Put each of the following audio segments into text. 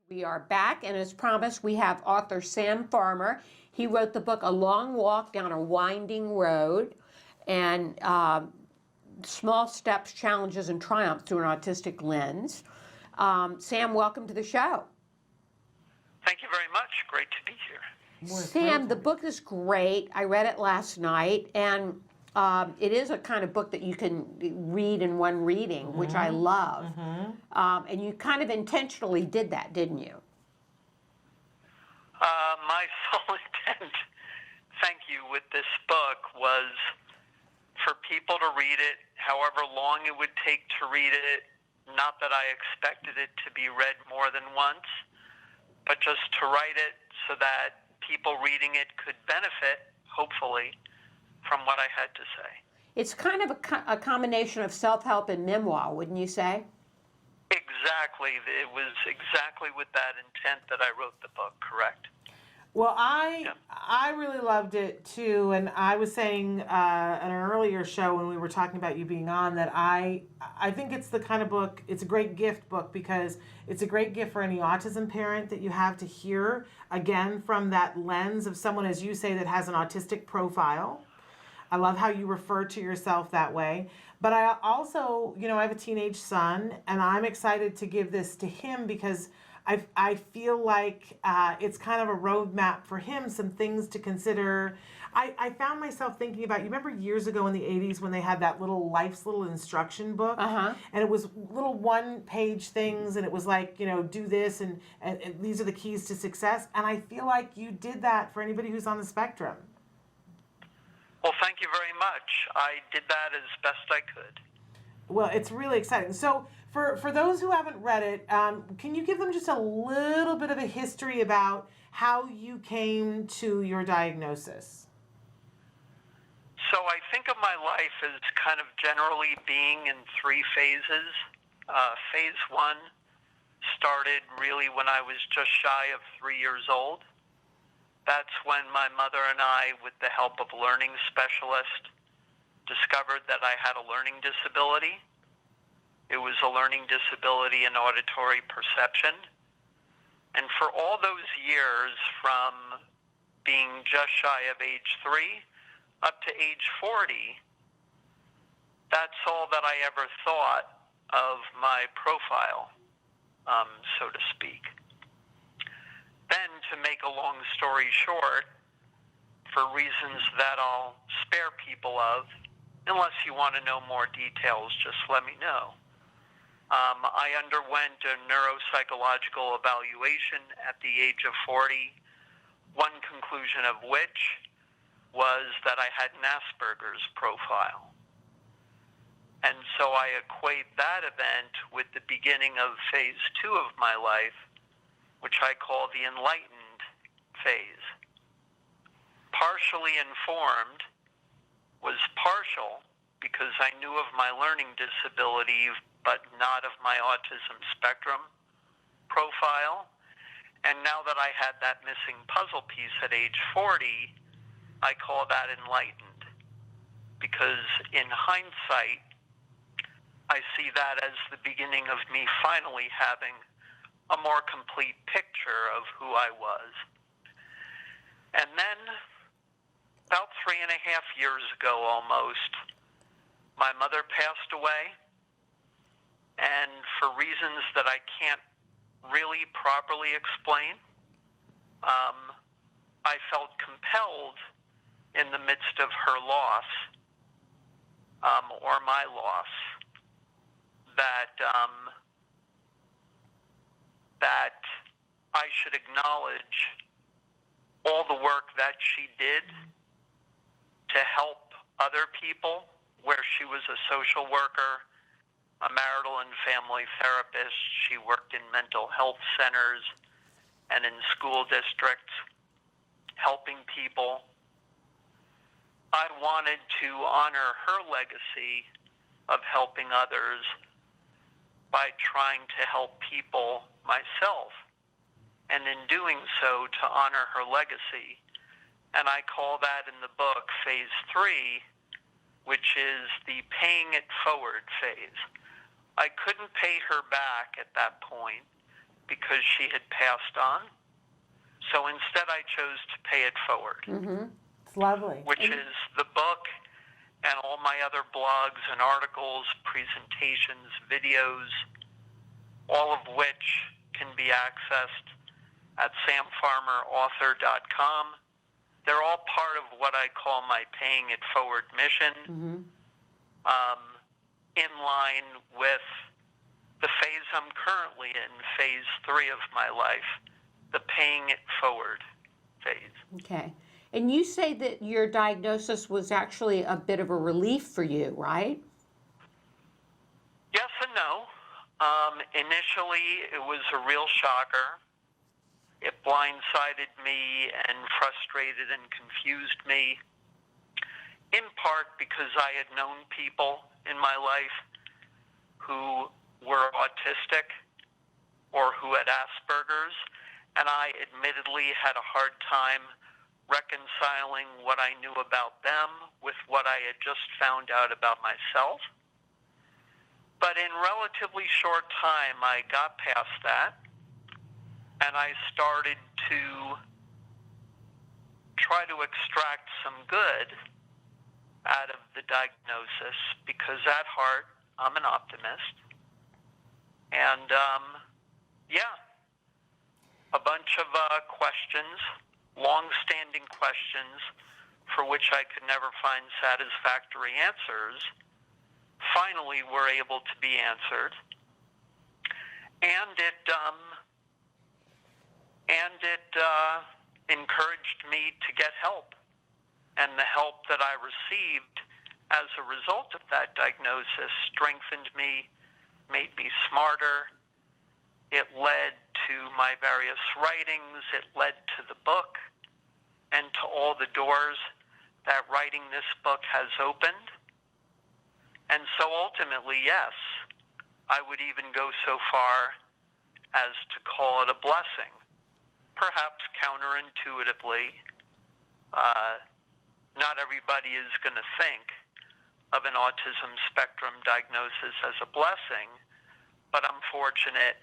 We are back, and as promised, we have author Sam Farmer. He wrote the book A Long Walk Down a Winding Road, and Small Steps, Challenges, and Triumphs Through an Autistic Lens. Sam, welcome to the show. Thank you very much. Great to be here. Sam, the book is great. I read it last night, and it is a kind of book that you can read in one reading, which I love. And you kind of intentionally did that, didn't you? My sole intent, thank you, with this book was for people to read it however long it would take to read it. Not that I expected it to be read more than once, but just to write it so that people reading it could benefit, hopefully, from what I had to say. It's kind of a combination of self-help and memoir, wouldn't you say? Exactly. It was exactly with that intent that I wrote the book, correct. Well, I really loved it too, and I was saying in an earlier show when we were talking about you being on that I think it's the kind of book, it's a great gift book because it's a great gift for any autism parent that you have to hear, again, from that lens of someone, as you say, that has an autistic profile. I love how you refer to yourself that way. But I also, I have a teenage son, and I'm excited to give this to him because I feel like it's kind of a roadmap for him, some things to consider. I found myself thinking about, you remember years ago in the 80s when they had that little Life's little instruction book? And it was little one-page things, and it was like, do this, and these are the keys to success. And I feel like you did that for anybody who's on the spectrum. Well, thank you very much. I did that as best I could. Well, it's really exciting. So for those who haven't read it, can you give them just a little bit of a history about how you came to your diagnosis? So I think of my life as kind of generally being in three phases. Phase one started really when I was just shy of 3 years old. That's when my mother and I, with the help of a learning specialist, discovered that I had a learning disability. It was a learning disability in auditory perception. And for all those years, from being just shy of age 3 up to age 40, that's all that I ever thought of my profile, so to speak. Then, to make a long story short, for reasons that I'll spare people of, unless you want to know more details, just let me know. I underwent a neuropsychological evaluation at the age of 40, one conclusion of which was that I had an Asperger's profile. And so I equate that event with the beginning of phase 2 of my life, which I call the enlightened phase. Partially informed was partial because I knew of my learning disability, but not of my autism spectrum profile. And now that I had that missing puzzle piece at age 40, I call that enlightened. Because in hindsight, I see that as the beginning of me finally having a more complete picture of who I was. And then, about 3.5 years ago almost, my mother passed away, and for reasons that I can't really properly explain, I felt compelled in the midst of her loss, or my loss, that I should acknowledge all the work that she did to help other people, where she was a social worker, a marital and family therapist. She worked in mental health centers and in school districts, helping people. I wanted to honor her legacy of helping others by trying to help people myself, and in doing so to honor her legacy. And I call that in the book phase 3, which is the paying it forward phase. I couldn't pay her back at that point because she had passed on. So instead I chose to pay it forward, It's lovely. which is the book and all my other blogs and articles, presentations, videos, all of which can be accessed at samfarmerauthor.com. They're all part of what I call my paying it forward mission, in line with the phase I'm currently in, phase 3 of my life, the paying it forward phase. Okay. And you say that your diagnosis was actually a bit of a relief for you, right? Yes and no. Initially, it was a real shocker. It blindsided me and frustrated and confused me, in part because I had known people in my life who were autistic or who had Asperger's, and I admittedly had a hard time reconciling what I knew about them with what I had just found out about myself. But in relatively short time, I got past that, and I started to try to extract some good out of the diagnosis, because at heart, I'm an optimist. And, a bunch of questions, long-standing questions for which I could never find satisfactory answers, finally were able to be answered. And it encouraged me to get help. And the help that I received as a result of that diagnosis strengthened me, made me smarter. It led to my various writings. It led to the book and to all the doors that writing this book has opened. And so ultimately, yes, I would even go so far as to call it a blessing. Perhaps counterintuitively, not everybody is going to think of an autism spectrum diagnosis as a blessing, but I'm fortunate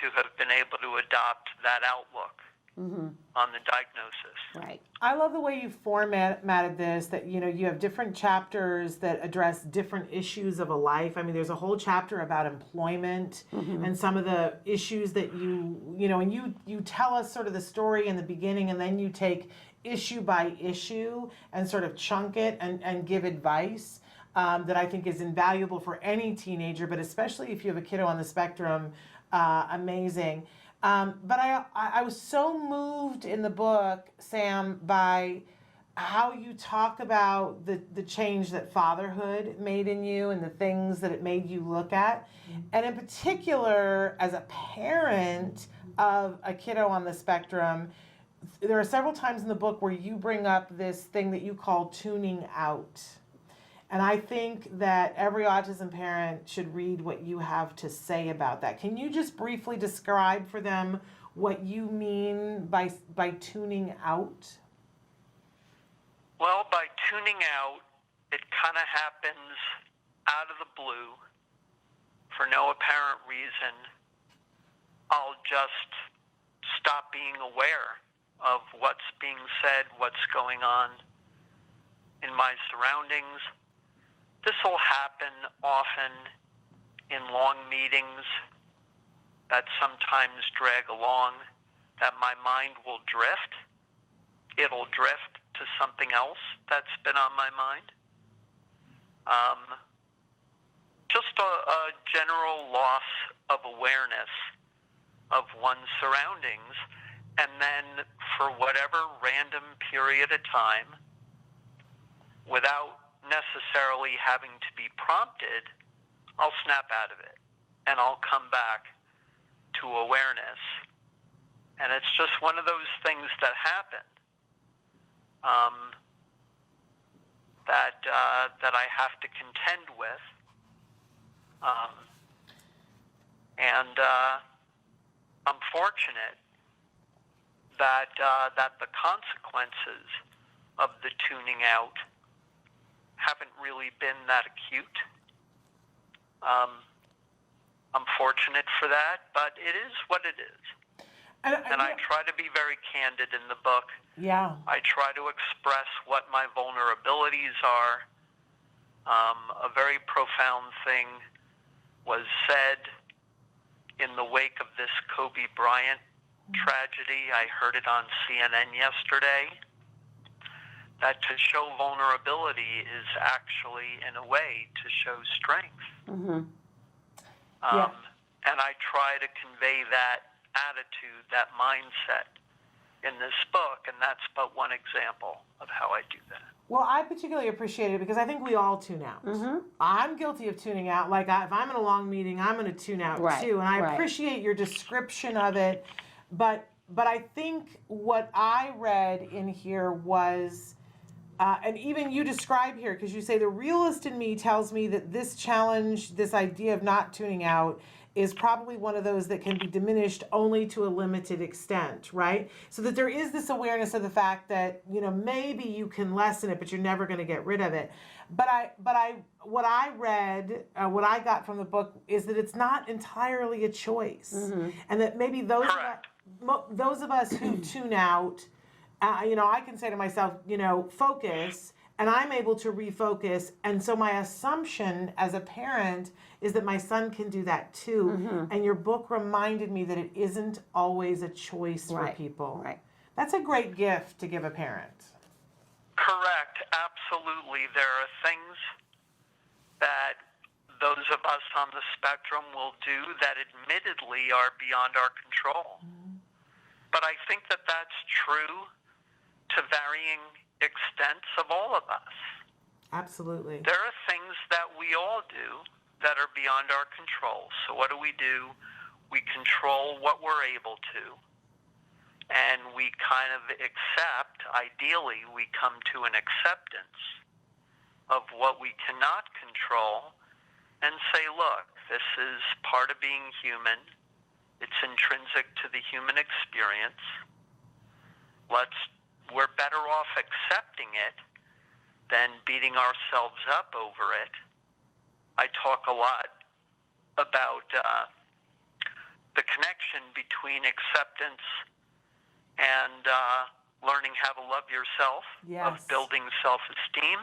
to have been able to adopt that outlook on the diagnosis. Right. I love the way you formatted this, that, you know, you have different chapters that address different issues of a life. I mean, there's a whole chapter about employment and some of the issues that you know, and you tell us sort of the story in the beginning, and then you take issue by issue and sort of chunk it and give advice that I think is invaluable for any teenager, but especially if you have a kiddo on the spectrum. Amazing. But I was so moved in the book, Sam, by how you talk about the change that fatherhood made in you and the things that it made you look at. And in particular, as a parent of a kiddo on the spectrum, there are several times in the book where you bring up this thing that you call tuning out. And I think that every autism parent should read what you have to say about that. Can you just briefly describe for them what you mean by tuning out? Well, by tuning out, it kind of happens out of the blue for no apparent reason. I'll just stop being aware of what's being said, what's going on in my surroundings. This will happen often in long meetings that sometimes drag along, that my mind will drift. It'll drift to something else that's been on my mind. Just a general loss of awareness of one's surroundings, and then for whatever random period of time, without necessarily having to be prompted, I'll snap out of it and I'll come back to awareness. And it's just one of those things that happen that I have to contend with. I'm fortunate that the consequences of the tuning out haven't really been that acute. I'm fortunate for that, but it is what it is. And I try to be very candid in the book. Yeah. I try to express what my vulnerabilities are. A very profound thing was said in the wake of this Kobe Bryant tragedy. I heard it on CNN yesterday, that to show vulnerability is actually, in a way, to show strength. Mm-hmm. And I try to convey that attitude, that mindset in this book, and that's but one example of how I do that. Well, I particularly appreciate it because I think we all tune out. Mm-hmm. I'm guilty of tuning out. Like, if I'm in a long meeting, I'm going to tune out too. And I appreciate your description of it. But I think what I read in here was, and even you describe here, because you say the realist in me tells me that this challenge, this idea of not tuning out, is probably one of those that can be diminished only to a limited extent, right? So that there is this awareness of the fact that, maybe you can lessen it, but you're never going to get rid of it. But what I read, what I got from the book is that it's not entirely a choice. Mm-hmm. And that maybe those of us who tune out, I can say to myself, focus, and I'm able to refocus. And so my assumption as a parent is that my son can do that too. Mm-hmm. And your book reminded me that it isn't always a choice for people. Right. That's a great gift to give a parent. Correct. Absolutely. There are things that those of us on the spectrum will do that admittedly are beyond our control. Mm-hmm. But I think that that's true to varying extents of all of us. Absolutely. There are things that we all do that are beyond our control. So what do? We control what we're able to, and we kind of accept, ideally, we come to an acceptance of what we cannot control and say, look, this is part of being human. It's intrinsic to the human experience. We're better off accepting it than beating ourselves up over it. I talk a lot about the connection between acceptance and learning how to love yourself, of building self-esteem.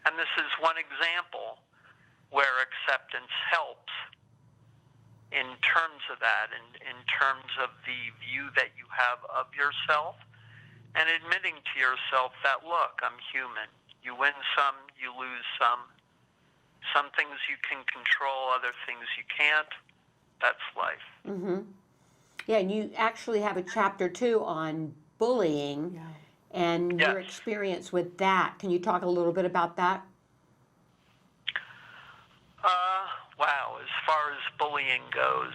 And this is one example where acceptance helps in terms of that, in terms of the view that you have of yourself, and admitting to yourself that, look, I'm human. You win some, you lose some. Some things you can control, other things you can't. That's life. Mm-hmm. Yeah, and you actually have a chapter 2 on bullying and your experience with that. Can you talk a little bit about that? Wow, as far as bullying goes,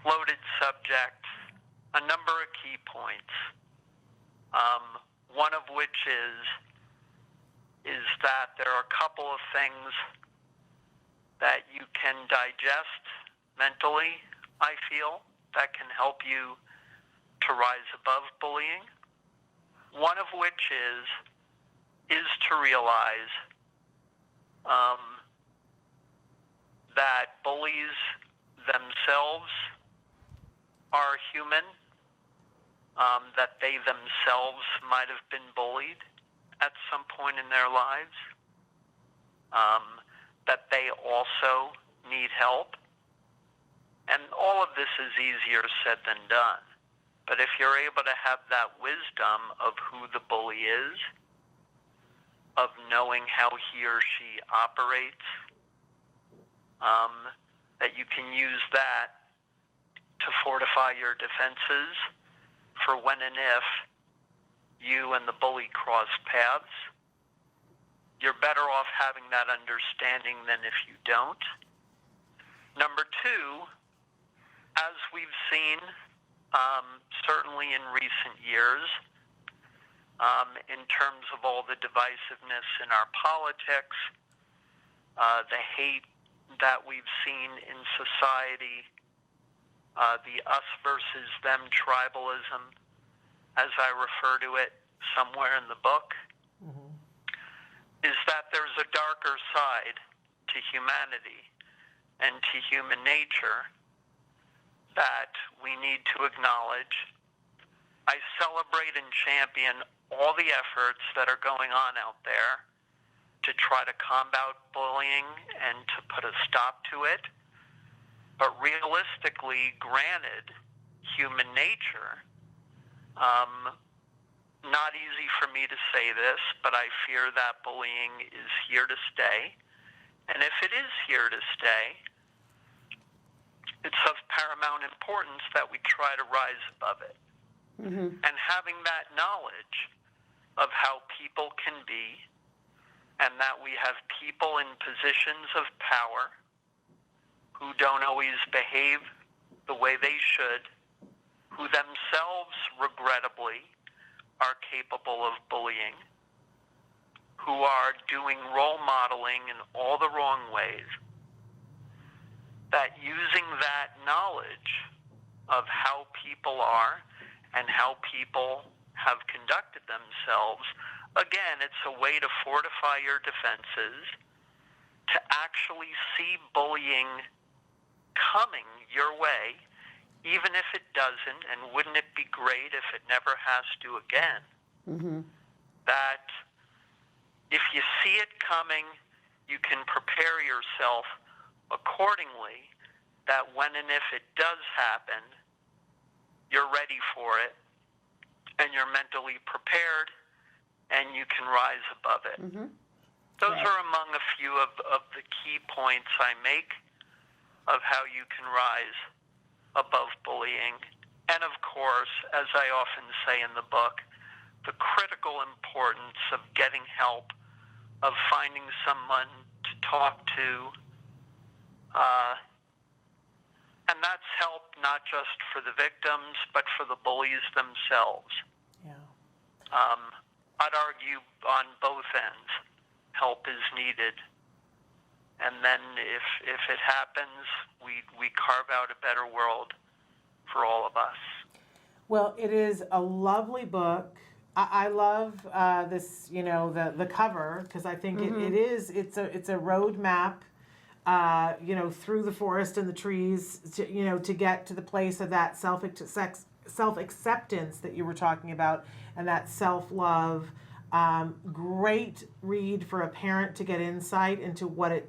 loaded subject, a number of key points. One of which is that there are a couple of things that you can digest mentally, I feel, that can help you to rise above bullying. One of which is to realize that bullies themselves are human, that they themselves might have been bullied at some point in their lives, that they also need help. And all of this is easier said than done. But if you're able to have that wisdom of who the bully is, of knowing how he or she operates, that you can use that to fortify your defenses for when and if you and the bully cross paths. You're better off having that understanding than if you don't. Number 2, as we've seen, certainly in recent years, in terms of all the divisiveness in our politics, the hate that we've seen in society, the us versus them tribalism, as I refer to it somewhere in the book, is that there's a darker side to humanity and to human nature that we need to acknowledge. I celebrate and champion all the efforts that are going on out there to try to combat bullying and to put a stop to it. But realistically, granted, human nature, not easy for me to say this, but I fear that bullying is here to stay. And if it is here to stay, it's of paramount importance that we try to rise above it. Mm-hmm. And having that knowledge of how people can be, and that we have people in positions of power who don't always behave the way they should, who themselves, regrettably, are capable of bullying, who are doing role modeling in all the wrong ways, that using that knowledge of how people are and how people have conducted themselves, again, it's a way to fortify your defenses, to actually see bullying coming your way, even if it doesn't, and wouldn't it be great if it never has to again, Mm-hmm. that if you see it coming, you can prepare yourself accordingly, that when and if it does happen, you're ready for it, and you're mentally prepared, and you can rise above it. Mm-hmm. Those Right. are among a few of the key points I make of how you can rise above bullying. And of course, as I often say in the book, the critical importance of getting help, of finding someone to talk to, and that's help not just for the victims, but for the bullies themselves. Yeah. I'd argue on both ends, help is needed. And then if it happens, we carve out a better world for all of us. Well, it is a lovely book. I love this, the cover, because I think it's a roadmap, through the forest and the trees, to get to the place of that self-acceptance that you were talking about, and that self-love. Great read for a parent to get insight into what it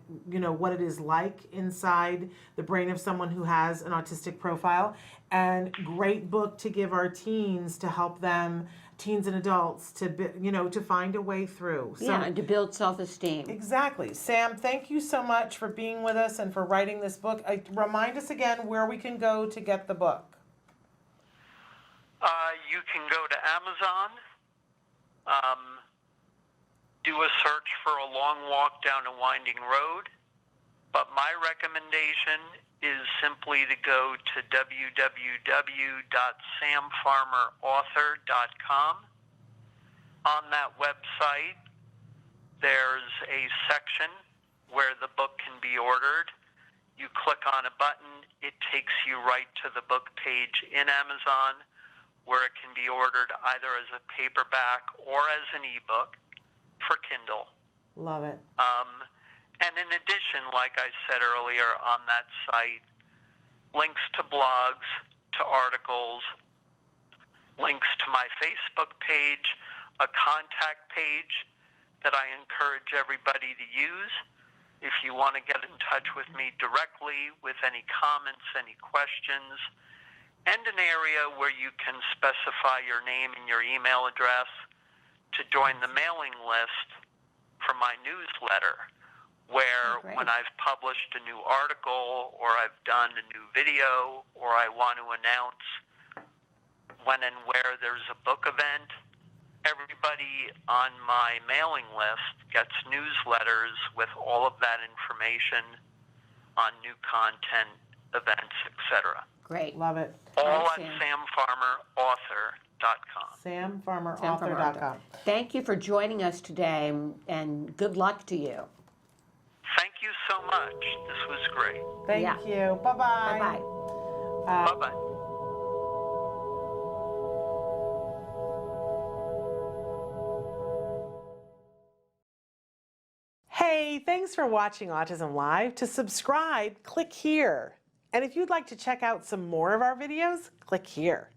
is like inside the brain of someone who has an autistic profile, and great book to give our teens to help them, teens and adults, to find a way through. So, Yeah, and to build self-esteem. exactly. Sam, thank you so much for being with us and for writing this book. Remind us again where we can go to get the book. You can go to Amazon, do a search for A Long Walk Down a Winding Road, but my recommendation is simply to go to www.samfarmerauthor.com. On that website, there's a section where the book can be ordered. You click on a button, it takes you right to the book page in Amazon, where it can be ordered either as a paperback or as an ebook for Kindle. Love it. And in addition, like I said earlier on that site, links to blogs, to articles, links to my Facebook page, a contact page that I encourage everybody to use if you want to get in touch with me directly with any comments, any questions, and an area where you can specify your name and your email address to join the mailing list for my newsletter, where when I've published a new article or I've done a new video or I want to announce when and where there's a book event, everybody on my mailing list gets newsletters with all of that information on new content, events, etc. Great. Love it. All Right, at Sam. samfarmerauthor.com. samfarmerauthor.com. Thank you for joining us today, and good luck to you. Thank you so much. This was great. Thank you. Bye-bye. Bye-bye. Bye-bye. Hey, Hey, thanks for watching Autism Live. To subscribe, click here. And if you'd like to check out some more of our videos, click here.